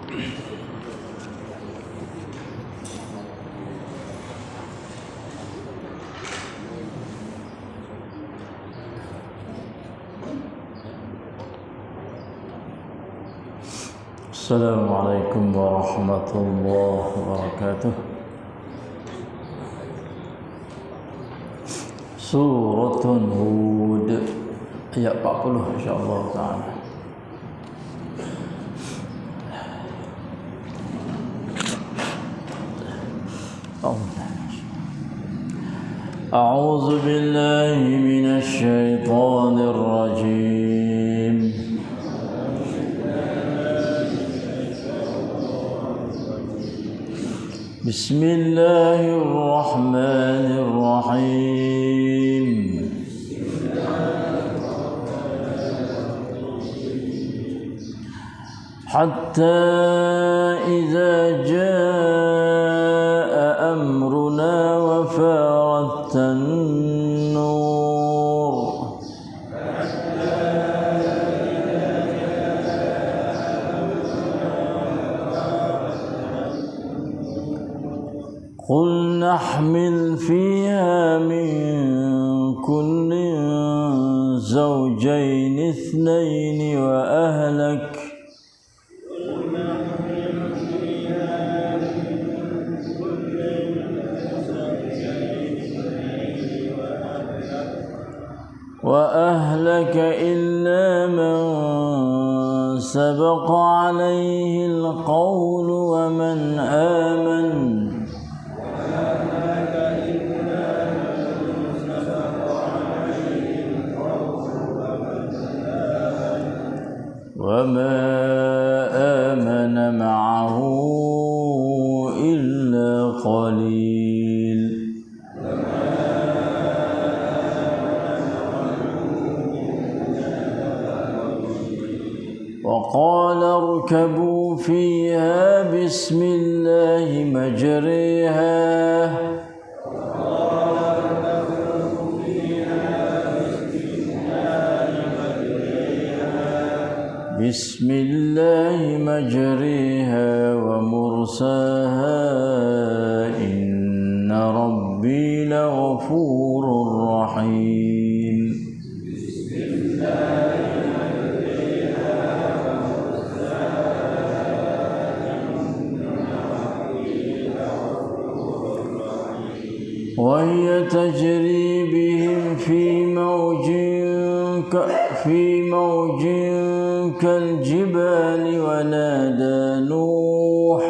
Assalamualaikum warahmatullahi wabarakatuh. Suratun Hud ayat 40 insyaallah taala. A'udzu billahi minasy syaithanir rajim. Bismillahirrahmanirrahim. Hatta idza jaa amruna wa farattan nur قل نحمل فيها من كل زوجين اثنين وأهلك إلا من سبق عليه القول ومن آمن وما آمن معه إلا قليل وقال اركبوا فيها بسم الله مجريها بسم الله مجريها ومرساها إن ربي لغفور رحيم وهي تجري بهم في موج كالجبال ونادى نوح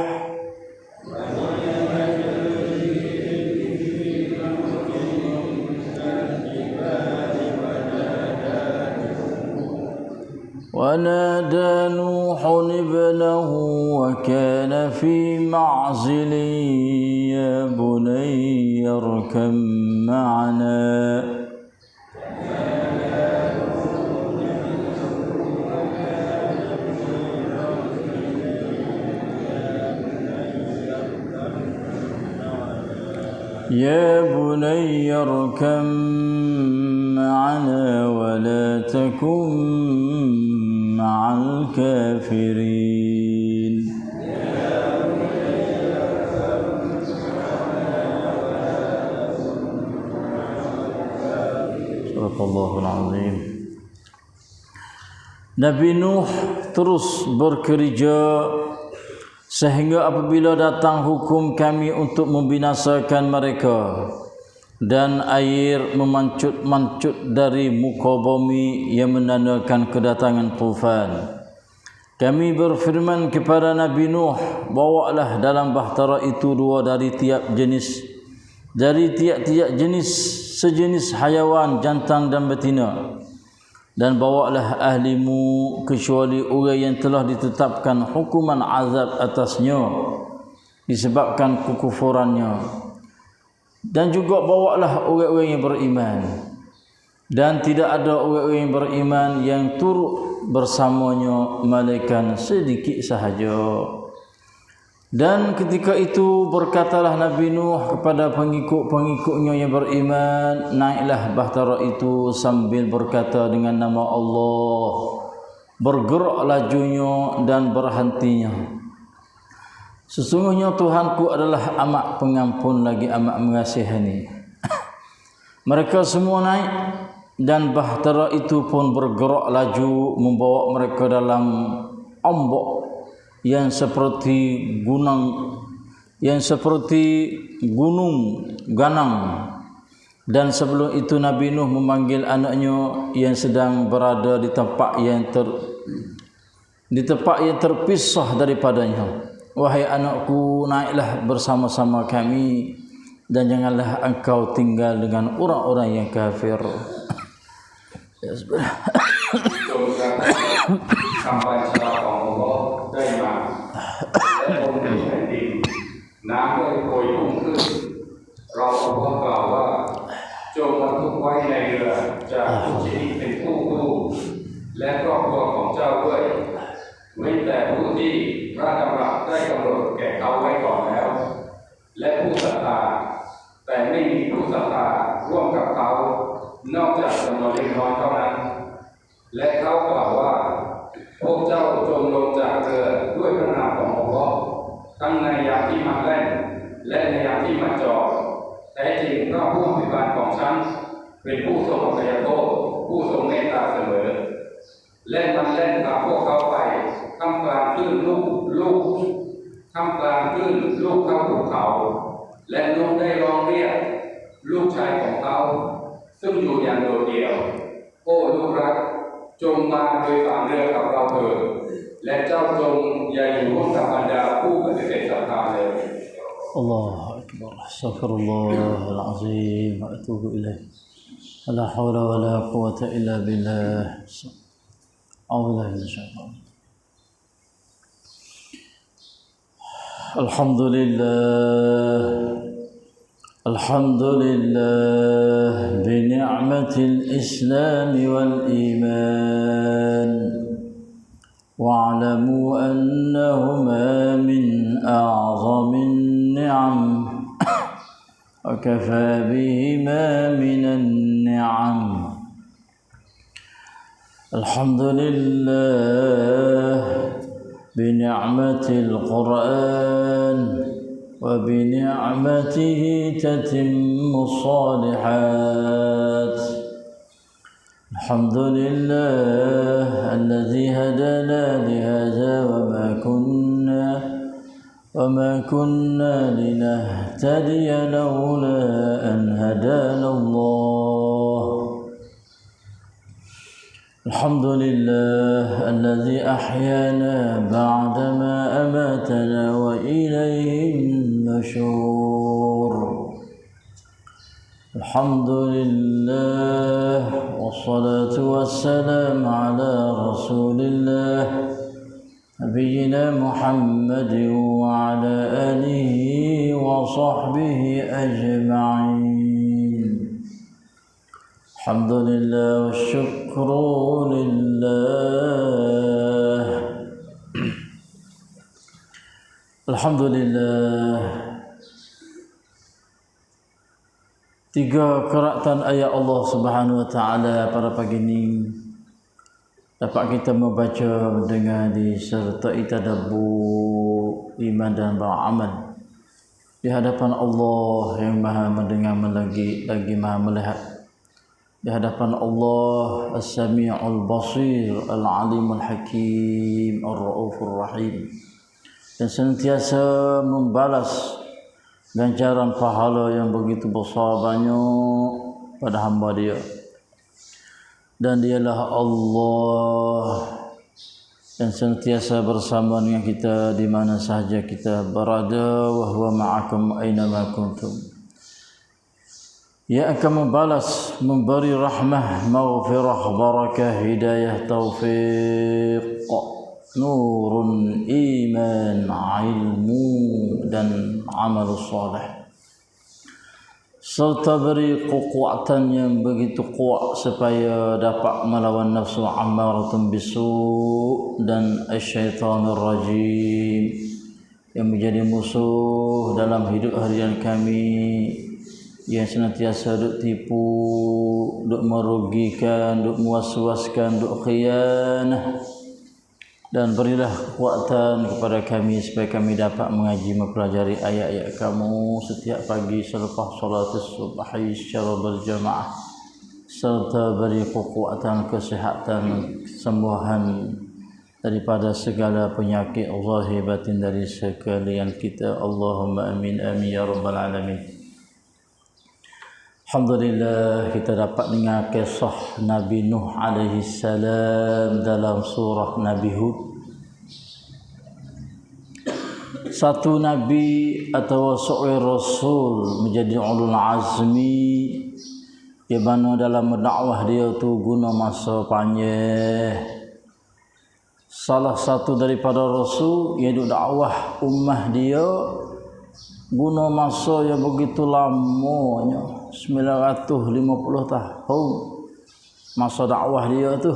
ابنه وكان في معزل يا بني اركب معنا ولا تكن مع الكافرين Sadaqallahul Azim. Nabi Nuh terus bekerja sehingga apabila datang hukum kami untuk membinasakan mereka dan air memancut-mancut dari muka bumi yang menandakan kedatangan tufan, kami berfirman kepada Nabi Nuh, bawalah dalam bahtera itu dua dari tiap-tiap jenis sejenis hayawan jantan dan betina, dan bawalah ahlimu kecuali orang yang telah ditetapkan hukuman azab atasnya disebabkan kekufurannya, dan juga bawalah orang-orang yang beriman, dan tidak ada orang-orang yang beriman yang turut bersamanya malaikat sedikit sahaja. Dan ketika itu berkatalah Nabi Nuh kepada pengikut-pengikutnya yang beriman, naiklah bahtera itu sambil berkata dengan nama Allah, bergerak lajunya dan berhentinya. Sesungguhnya Tuhanku adalah amat pengampun lagi amat mengasihani. Mereka semua naik dan bahtera itu pun bergerak laju membawa mereka dalam ombak yang seperti gunung ganang. Dan sebelum itu Nabi Nuh memanggil anaknya yang sedang berada di tempat yang terpisah daripadanya. Wahai anakku, naiklah bersama-sama kami dan janganlah engkau tinggal dengan orang-orang yang kafir. Ya, sampai setelah Allahได้มาและบนแผ่นดินน้ำได้โกยพุ่งขึ้นเราก็กล่าวว่าจงบรรทุกไว้ในเรือจากทุกชนิดเป็นคู่และครอบครัวของเจ้าด้วยเว้นแต่ผู้ที่พระดำรัสได้กำหนดแก่เขาไว้ก่อนแล้วและผู้ศรัทธาแต่ไม่มีผู้ศรัทธาร่วมกับเขานอกจากจำนวนเล็กน้อยเท่านั้นและเขากล่าวว่าพวกเจ้าจงลงจากเรือด้วยพระนามของอัลเลาะห์ทั้งในยามที่มาแล่นและในยามที่มาจอดแท้จริงพระผู้อภิบาลของฉันเป็นผู้ทรงอภัยโทษผู้ทรงเมตตาเสมอและมันแล่นตามพวกเขาไปท่ามกลางคลื่นลูกท่ามกลางคลื่นลูกเข้าภูเขาและลูกได้ร้องเรียกลูกชายของเขาซึ่งอยู่อย่างโดดเดี่ยวโอ้ลูกรักจงมาโดยฝ่าเรือกับเราเถิดและเจ้าจงอย่าอยู่ร่วมกับบรรดาผู้ปฏิเสธศรัทธาเลย Allahu Akbar. Astaghfirullahal azim wa atubu ilaih. La haula wa la quwwata illa billah. A'udzubillahi minasyaitonir rajim. Alhamdulillah bi ni'matil Islam wal iman. Wa'lamu annahuma min a'zamin ni'am wa kafa bihima minan ni'am. Alhamdulillah bi ni'matil Qur'an wa bi ni'matihi tatimmu shalihat. Alhamdulillah alladzi hadana li hadza wa ma kunna linahtadiya laula an hadana Allah. Alhamdulillah alladzi ahyana ba'da ma amatana wa ilayhi nusyur. Alhamdulillah wassalatu wassalamu ala Rasulillah Nabiyyina Muhammad wa ala alihi wa sahbihi ajma'in. Alhamdulillah wa syukru lillah. Alhamdulillah. Tiga keratan ayat Allah Subhanahu wa taala pada pagi ini dapat kita membaca, mendengar disertai tadabbur, iman dan beramal di hadapan Allah yang Maha mendengar, lagi Maha melihat, di hadapan Allah As-Sami'ul Basir, Al-Alimul Hakim, Ar-Raufur Rahim, dan senantiasa membalas ganjaran pahala yang begitu besar banyak pada hamba dia. Dan dialah Allah yang senantiasa bersama dengan kita di mana sahaja kita berada, wa huwa ma'akum aina ma kuntum. Ia akan membalas, memberi rahmah, maghfirah, barakah, hidayah, taufiq, nurun, iman, ilmu dan amal soleh, serta beri kekuatan yang begitu kuat supaya dapat melawan nafsu ammaratun bisu dan asyaitanir rajim yang menjadi musuh dalam hidup harian kami, yang senantiasa duk tipu, duk merugikan, duk muas-waskan, duk khianah. dan berilah kekuatan kepada kami supaya kami dapat mengaji mempelajari ayat-ayat kamu setiap pagi selepas solat subuh secara berjamaah, serta beri kekuatan, kesihatan, kesembuhan daripada segala penyakit zahir batin dari sekalian kita. Allahumma amin amin ya rabbal alamin. Alhamdulillah, kita dapat dengar kisah Nabi Nuh alaihi salam dalam surah Nabi Hud. Satu nabi atau seorang rasul menjadi ulul azmi, di mana dalam dakwah dia tu guna masa panjang. Salah satu daripada rasul iaitu dakwah ummah dia guna masa yang begitu lamanya, 950 tahun masa dakwah dia tu.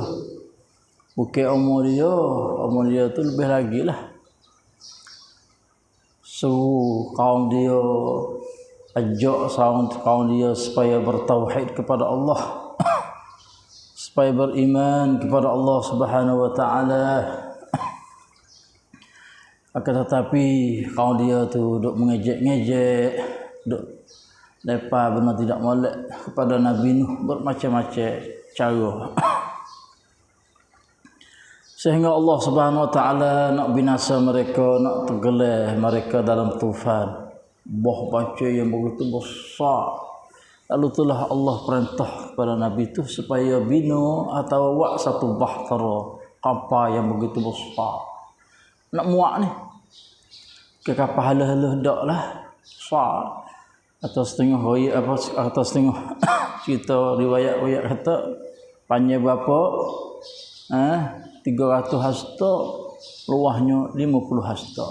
Bukan umur dia tu lebih lagi lah. Suruh kaum dia, ajak kaum dia supaya bertauhid kepada Allah, supaya beriman kepada Allah Subhanahu wa taala. Akan tetapi kaum dia tu duk mengejek-ngejek, duk lepas benar tidak molek kepada Nabi Nuh bermacam-macam cara. Sehingga Allah Subhanahu wa taala nak binasa mereka, nak tenggelam mereka dalam tufan. Bah baca yang begitu besar. Lalu itulah Allah perintah kepada Nabi itu supaya bina atau buat satu bahtera kapal yang begitu besar. Nak muak ni ke kapal halah-halah dak lah besar. Atau setengah atau setengah cerita riwayat kata panjang berapa 300 hasta, luahnya 50 hasta.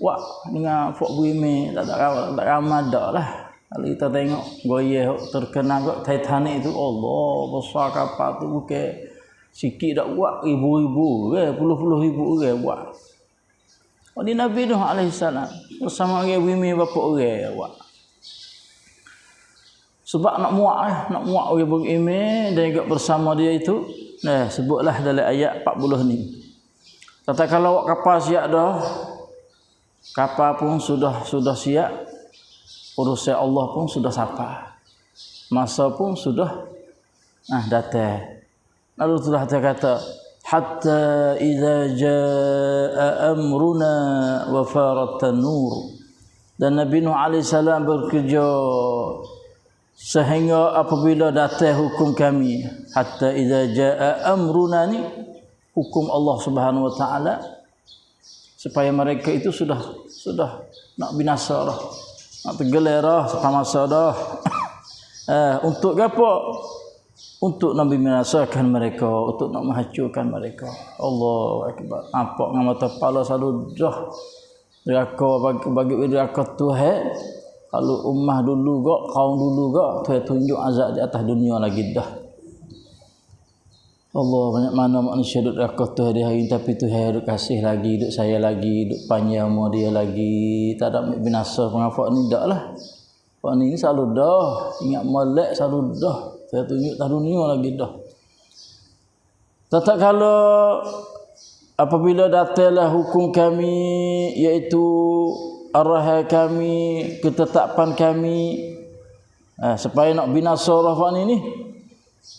Wah, dengan fok bumi tak ramai dak lah. Kalau kita tengok goyah terkenal kat Titanic itu, Allah besar kapal tu bukan sikit dak buat, ribu-ribu puluh-puluh ribu orang buat. Di Nabi Nuh alaihi salam bersama orang bumi berapa orang buat. Sebab nak muak orang beriman dan juga bersama dia itu. Sebutlah dalam ayat 40 ni. Katakanlah awak kapal siap dah, kapal pun sudah siap, urusan Allah pun sudah sampai, masa pun sudah datang. Lalu telah kata hatta idza jaa amruna wa farat tanur. Dan Nabi Nuh alaihi salam bekerja sehingga apabila datang hukum kami. Hatta idza jaa amruna ni hukum Allah Subhanahu wa taala supaya mereka itu sudah nak binasa dah, nak tenggelam dah sampai masa dah. Untuk apa? Untuk nak binasakan mereka, untuk nak menghancurkan mereka. Allahu akbar. Nampak dengan mata kepala selalu dah neraka bagi neraka Tuhan. Kalau ummah dulu gak, kaum dulu gak, Tuhan tunjuk azab di atas dunia lagi dah. Allah, banyak mana manusia duduk neraka Tuhan di hari ini, tapi Tuhan duduk kasih lagi, duduk saya lagi, duduk panjang umur dia lagi. Tak ada binasa pengapa ni dak lah. Pak ni selalu dah, ingat molek selalu dah. Saya tunjuk atas dunia lagi dah. Tak kalau apabila datanglah hukum kami, iaitu arahan kami, ketetapan kami, supaya nak binasa orang ni,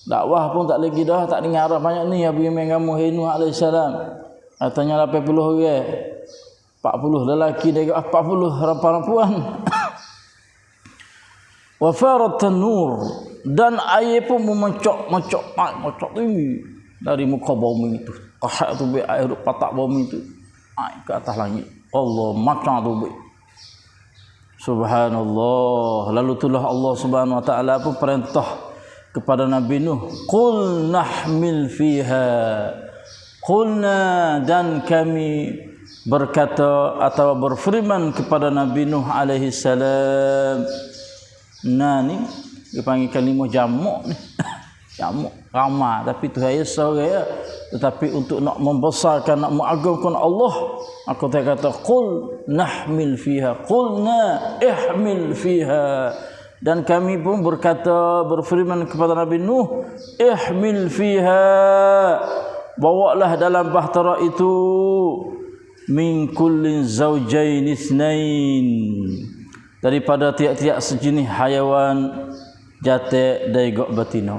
dakwah pun tak lagi dah, tak dengar arah banyak ni. Nabi kamu Nuh alaihi salam katanya 80 orang, 40 lelaki dan 40 perempuan. Wa farat tanur, dan air pun memencok tinggi dari muka bumi itu. Kahak tu be air duk patak bumi itu naik ke atas langit. Allah macam tu be. Subhanallah. Lalu itulah Allah Subhanahu wa taala pun perintah kepada Nabi Nuh, qul nahmil fiha. Qulna, dan kami berkata atau berfirman kepada Nabi Nuh alaihi salam. Ni dipanggil kalimah jamak ni. Jamak ramai, tapi tu saya seorang, tetapi untuk nak membesarkan, nak mengagungkan Allah, aku kata qul nahmil fiha, qulna ihmil fiha. Dan kami pun berkata, berfirman kepada Nabi Nuh, ihmil fiha, bawalah dalam bahtera itu min kullin zaujain itsnain, daripada tiap-tiap sejenis haiwan jate dan juga betina.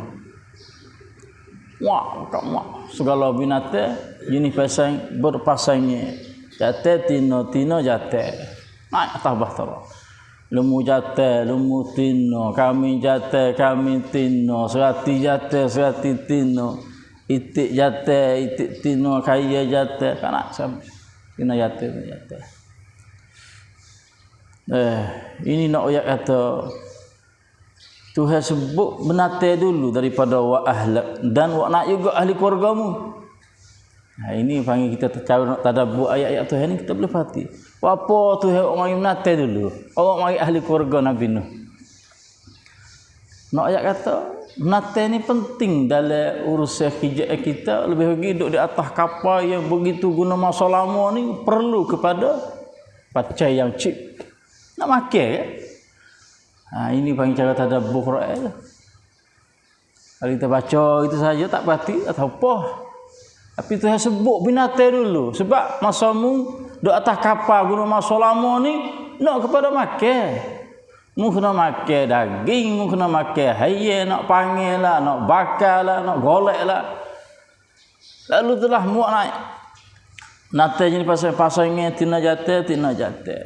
Wah, mak segala binatang jenis pasang berpasangnya. Jate tino jate. Naik atas bahtera. Lemu jate, lemu tino, kami jate, kami tino, serati jate, serati tino, itik jate, itik tino, kaya jate, kanak tino jate. Ini nak ayat kata Tuhan sebut benate dulu daripada wa ahlak dan wa nak juga ahli keluargamu. Nah, ini panggil kita cara nak tadabbur ayat-ayat Tuhan ni kita boleh faham. Apa Tuhan orang mari benate dulu? Orang mari ahli keluarga Nabi Nuh. Nak ayat kata benate ni penting dalam urusan kerja kita, lebih lagi duduk di atas kapal yang begitu guna masa lama ni perlu kepada pacai yang cip. Nak makan ke? Ini panggil cara tadabbur Quran. Kalau kita baca itu saja tak berarti atau apa. Tapi Tuhan sebut binatang dulu. Sebab masamu duduk atas kapal guna masa lama ni nak kepada makan. Mu kena makan daging, mu kena makan hayat, nak panggil lah, nak bakar lah, nak golek lah. Lalu telah muak naik. Nate jenis pasang-pasangnya tina jate.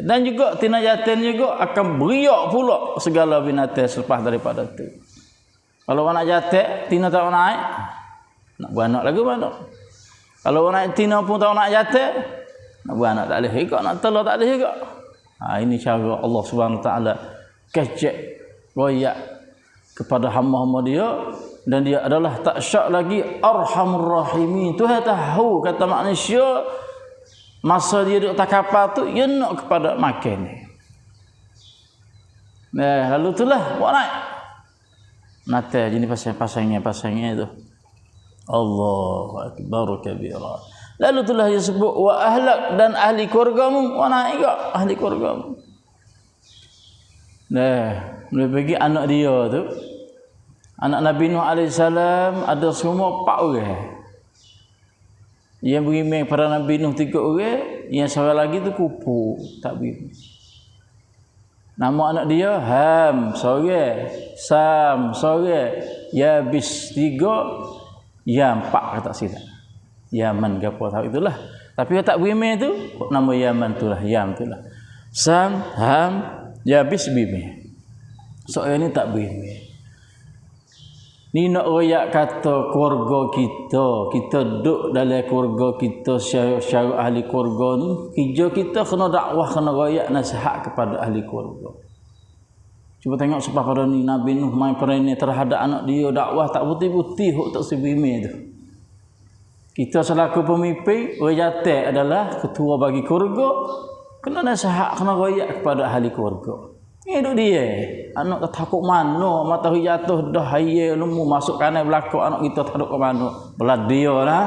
Dan juga tina jate juga akan beriak pula segala binatang selepas daripada itu. Kalau anak jate, tina tak naik, nak beranak lagi mana? Kalau naik tina pun tak nak jate, nak beranak tak boleh juga, nak telur tak boleh juga. Ini cara Allah Subhanahu Wa Taala kecek royak kepada hamba-hamba dia, dan dia adalah tak syak lagi arhamur rahimin. Tuhan tahu kata manusia masa dia duduk atas kapal tu dia nak kepada makan ni. Lalu itulah buat naik. Nate jenis pasangnya itu. Allahu akbar kabira. Lalu itulah dia sebut wa ahlak dan ahli keluargamu. Wa naik juga ahli keluargamu. Boleh bagi anak dia tu. Anak Nabi Nuh AS ada semua 4 orang. Yang berimeh pada Nabi Nuh 3 orang, yang seorang lagi tu kupu, tak berimeh. Nama anak dia Ham, seorang, Sam, seorang, Yabis 3, Ya 4 kata sila. Yaman ke apa tahu itulah. Tapi yang tak berimeh tu nama Yaman itulah, Yam itulah. Sam, Ham, Yabis berimeh. Seorang ni tak berimeh. Ni nak royak kata keluarga kita duduk dalam keluarga kita secara ahli keluarga ni, kerja kita kena dakwah, kena royak nasihat kepada ahli keluarga. Cuba tengok sebab pada ni Nabi Nuh main perangai terhadap anak dia, dakwah tak putih-putih hok tak sebime tu. Kita selaku pemimpin, wajate adalah ketua bagi keluarga, kena nasihat, kena royak kepada ahli keluarga. Ni duk dia. Anak tak takut mana, matahari jatuh dah hayat lemu masuk kanan belakang, anak kita tak takut ke mana. Belah dia lah.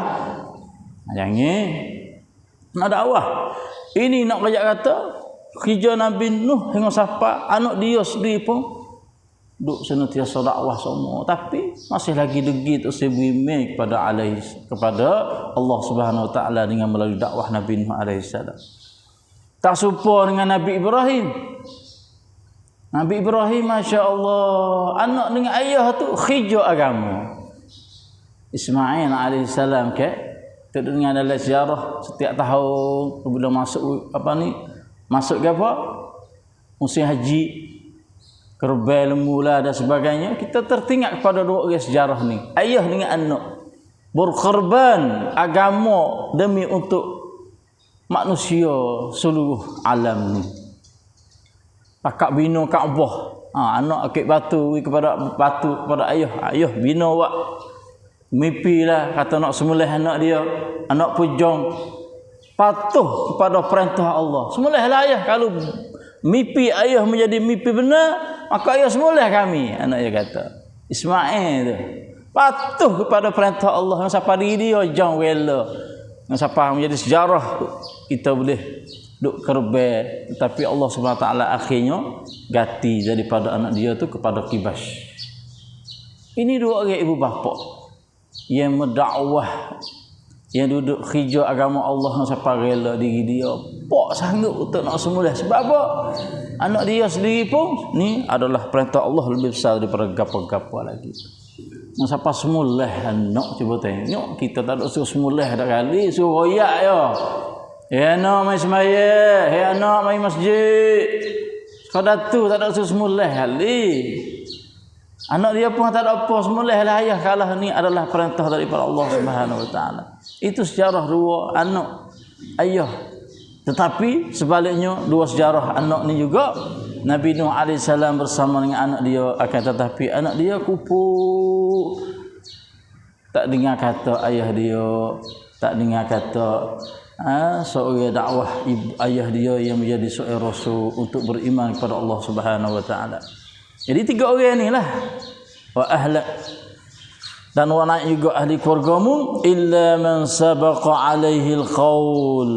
Jangan nak dakwah. Ini nak belajar kata kerja Nabi Nuh hingga siapa anak dia sendiri pun duk senantiasa dakwah semua, tapi masih lagi degi tu sebime kepada Allah Subhanahu Wa Taala dengan melalui dakwah Nabi Nuh alaihi salam. Tak serupa dengan Nabi Ibrahim. Nabi Ibrahim masya-Allah anak dengan ayah tu khijau agama. Ismail AS ke terdengar dalam sejarah setiap tahun bila masuk masuk ke apa musim haji, kerbau lembu lah dan sebagainya, kita tertingat kepada 2 orang sejarah ni, ayah dengan anak berkorban agama demi untuk manusia seluruh alam ni. Pakak bina Kaabah, anak akik batu kepada ayah bina wak mimpi lah kata nak sembelih anak dia, anak pujang patuh kepada perintah Allah. Sembelihlah ayah, kalau mimpi ayah menjadi mimpi benar, maka ayah sembelih kami. Anak dia kata Ismail tu patuh kepada perintah Allah, siapa diri dia jang rela, siapa menjadi sejarah kita boleh duk kerbau, tetapi Allah Subhanahu Wa Taala akhirnya ganti daripada anak dia tu kepada kibas. Ini 2 orang ibu bapa yang mendakwah yang duduk hijau agama Allah sampai rela diri dia pok sanggup untuk nak semula. Sebab apa? Anak dia sendiri pun ni adalah perintah Allah lebih besar daripada gapa-gapa lagi. Nak siapa semula anak cuba tengok kita tak ada suruh semula dak kali suruh royak ya. Anak mai semaya, anak mai masjid. Sekadar tu tak ada suruh semula kali. Anak dia pun tak ada apa semula lah ayah kalah ni adalah perintah daripada Allah Subhanahu Wa Taala. Itu sejarah dua anak ayah. Tetapi sebaliknya dua sejarah anak ni juga Nabi Nuh AS bersama dengan anak dia akan tetapi anak dia kupu tak dengar kata ayah dia, tak dengar kata seorang dakwah ibu ayah dia yang menjadi seorang rasul untuk beriman kepada Allah Subhanahu Wa Taala. Jadi tiga orang ni lah wa ahlak dan wa naik juga ahli keluargamu illa man sabaqa alaihi alqaul,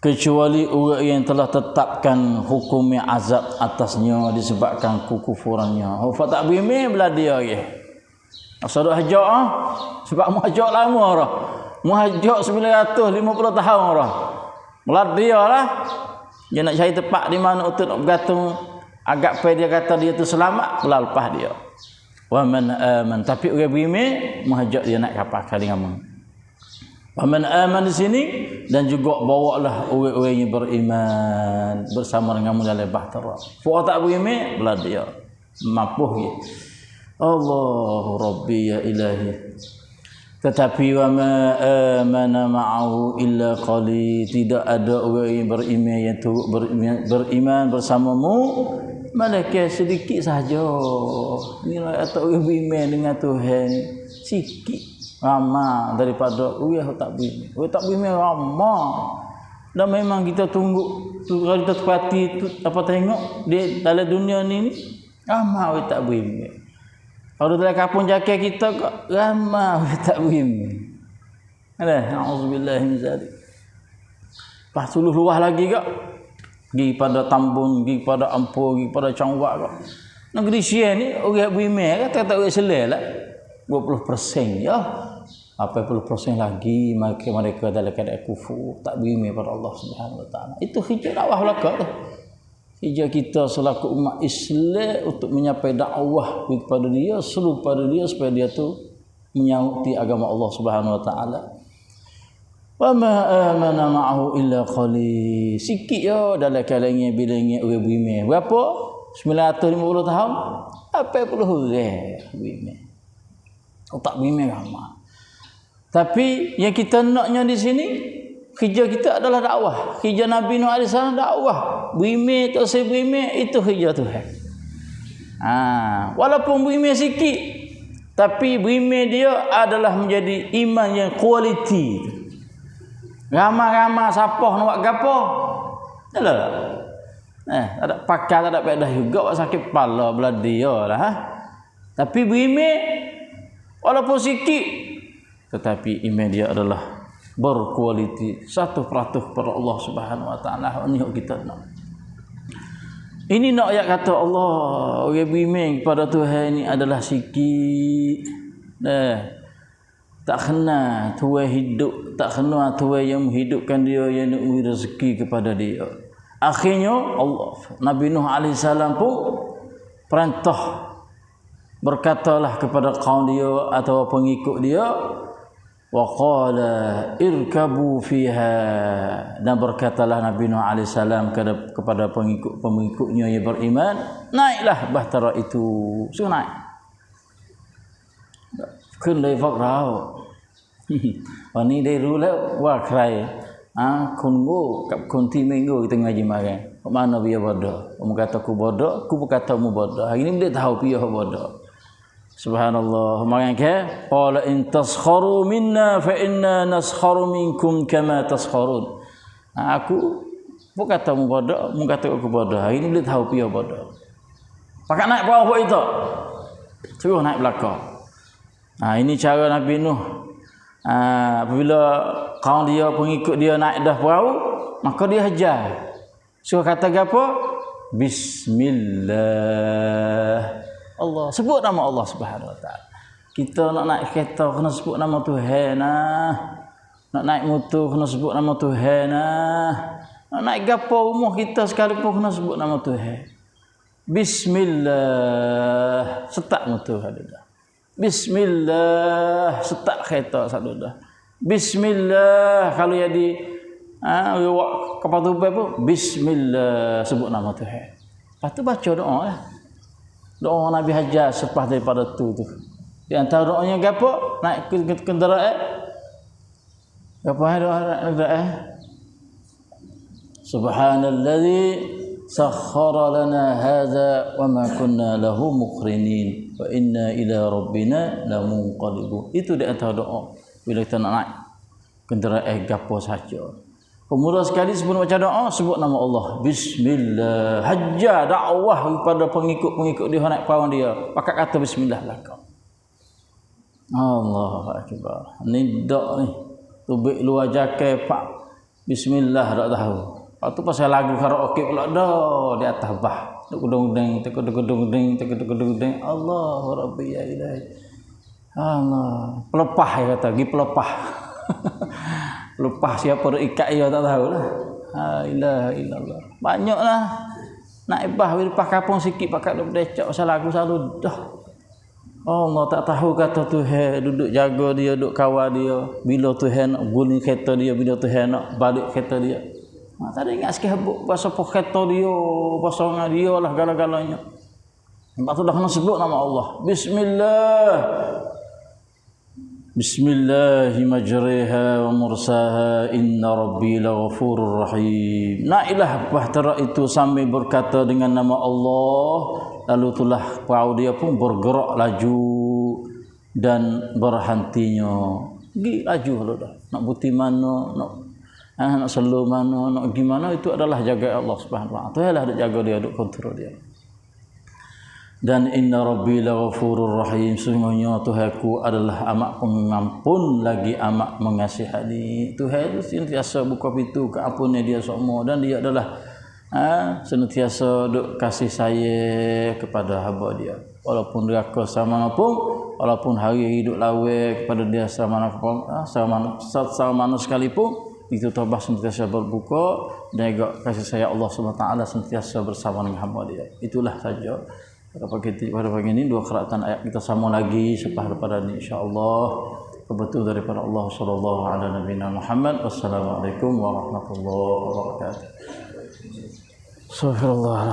kecuali orang yang telah tetapkan hukum azab atasnya disebabkan kekufurannya. Fa tak bimi belah dia ke. Asal hajak sebab mu hajak lama dah. Mu hajak 950 tahun dah. Belah dia lah. Dia nak cari tempat di mana untuk nak bergantung agak pai dia kata dia tu selamat belah lepas dia. Wa man aman, tapi orang beriman menghajak dia nak kapal kali dengan wa man aman di sini dan juga bawalah orang-orang yang beriman bersama denganmu dalam bahtera. Fa tak beriman belah dia mampu dia. Allahu Rabbi ya ilahi. Tetapi wa ma amana ma'ahu illa qalil, tidak ada orang yang beriman yang turut beriman bersamamu malaikat sedikit sahaja. Inilah atau orang beriman dengan Tuhan sikit ramai daripada orang tak beriman. Orang tak beriman ramai. Dan memang kita tunggu kalau kita tepati apa tengok di dalam dunia ni ramai orang tak beriman. Kalau dalam kampung jaket kita kok ramai tak beriman. Ada, auzubillah min zalik. Pas suluh luah lagi kok. Pergi pada Tambun, pergi pada Ampur, pergi pada Cangwak kok. Negeri Sia ni orang beriman kata tak orang selai lah. 20% ya. 80% lagi mereka dalam keadaan kufur, tak beriman pada Allah Subhanahu Wa Taala. Itu hijau dakwah belaka tu. Hijau kita selaku umat Islam untuk menyapai dakwah kepada dia, seru pada dia supaya dia tu menyauti agama Allah Subhanahu Wa Taala. Wa ma amana ma'ahu illa qalil. Sikit ya dalam kalangan bilangan orang beriman. Berapa? 950 tahun. 80 orang beriman. Tak beriman ramai. Tapi yang kita naknya di sini kerja kita adalah dakwah. Kerja Nabi Nuh AS dakwah. Beriman tak saya beriman itu kerja Tuhan. Walaupun beriman sikit, tapi beriman dia adalah menjadi iman yang kualiti. Ramai-ramai siapa nak buat gapo? Taklah. Tak ada pakar, tak ada faedah juga buat sakit kepala belah dia lah. Tapi beriman walaupun sikit, tetapi iman dia adalah berkualiti 100% kepada Allah Subhanahu Wa Taala. Ini kita nak. Ini nak ayat kata Allah, orang beriman kepada Tuhan ini adalah sikit. Tak kena Tuhan hidup, tak kena Tuhan yang menghidupkan dia, yang nak memberi rezeki kepada dia. Akhirnya Allah Nabi Nuh AS pun perintah berkatalah kepada kaum dia atau pengikut dia, wa qala irkabu fiha, dan berkatalah Nabi Nuh AS kepada pengikut-pengikutnya yang beriman, naiklah bahtera itu. So naikขึ้นเลยพวกเรา วันนี้ได้รู้แล้วว่าใครคนโง่กับคนที่ไม่โง่kita ngaji makan mana dia bodoh. Kamu kata aku bodoh, aku berkata kamu bodoh. Hari ini dia tahu dia bodoh. Subhanallah. Makanya qala in taskharu minna fa inna naskharu minkum kama taskharun. Aku berkata kamu bodoh, kamu kata aku bodoh. Hari ini dia tahu dia bodoh. Pakai naik perahu itu. Suruh naik belakang. Ini cara Nabi Nuh. Apabila kaum dia, pengikut dia naik dah perahu, maka dia hajar. Suruh kata apa? Bismillah. Allah. Sebut nama Allah Subhanahu Wa Taala. Kita nak naik kereta kena sebut nama Tuhan nah. Nak naik motor kena sebut nama Tuhan nah. Nak naik gapo rumah kita sekalipun kena sebut nama Tuhan. Bismillah, setak motor ada dah. Bismillah, setak kereta satu dah. Bismillah, kalau jadi kapal tupai pun Bismillah, sebut nama Tuhan. Lepas tu baca doa lah. Doa Nabi Hajar selepas daripada tu. Di antara doanya gapo? Naik kenderaan. Gapo doa? Subhanalladzi sakhkhara lana hadza wa ma kunna lahu muqrinin wa inna ila rabbina lamunqalibun. Itu di antara doa bila kita nak naik kenderaan gapo saja. Pemula sekali sebelum baca doa sebut nama Allah. Bismillah. Hajar dakwah kepada pengikut-pengikut dia naik perahu dia. Pakai kata bismillah belakang. Allahu akbar. Ni dak ni. Tubik luar jaket pak. Bismillah tak tahu. Lepas tu pasal lagu karaoke pula dah di atas bah. Tek-gedung-gedung, tek-gedung-gedung. Allahu Rabbi ya ilahi. Allah. Pelepah dia kata, pergi pelepah. Pelepah siapa ikat dia tak tahu lah. La ilaha illallah. Banyaklah. Naik bah lepas kapung sikit pakai duk decak pasal lagu selalu dah. Allah tak tahu kata Tuhan duduk jaga dia, duduk kawal dia. Bila Tuhan nak guling kereta dia, bila Tuhan nak balik kereta dia. Tak ada ingat sikit habuk pasal kereta dia, pasal dengan dia lah galanya. Lepas tu dah kena sebut nama Allah. Bismillah. Bismillahirrahmanirrahim wa mursaha inna rabbi laghafurur rahim. Nailah bahtera itu sambil berkata dengan nama Allah. Lalu itulah perahu dia pun bergerak laju dan berhentinya. Pergi laju kalau dah. Nak buti mana, nak selalu mana, nak gimana, itu adalah jaga Allah Subhanahu wa taala. Tuhanlah duk jaga dia, duk kontrol dia. Dan inna rabbi laghafurur rahim. Sesungguhnya Tuhanku adalah amat pengampun lagi amat mengasihani. Tuhan itu sentiasa buka pintu keampunan dia semua, dan dia adalah senantiasa duk kasih sayang kepada hamba dia. Walaupun neraka sama pun, walaupun hari hidup lawa kepada dia sama mana sekalipun, itu taubat sentiasa berbuka, dan juga kasih sayang Allah SWT sentiasa bersama dengan hamba dia. Itulah saja pada pagi ini dua qiraatan ayat kita sama lagi selepas daripada ini insya-Allah. Kebetul daripada Allah sallallahu alaihi Muhammad. Wassalamualaikum warahmatullahi wabarakatuh. Subhanallah.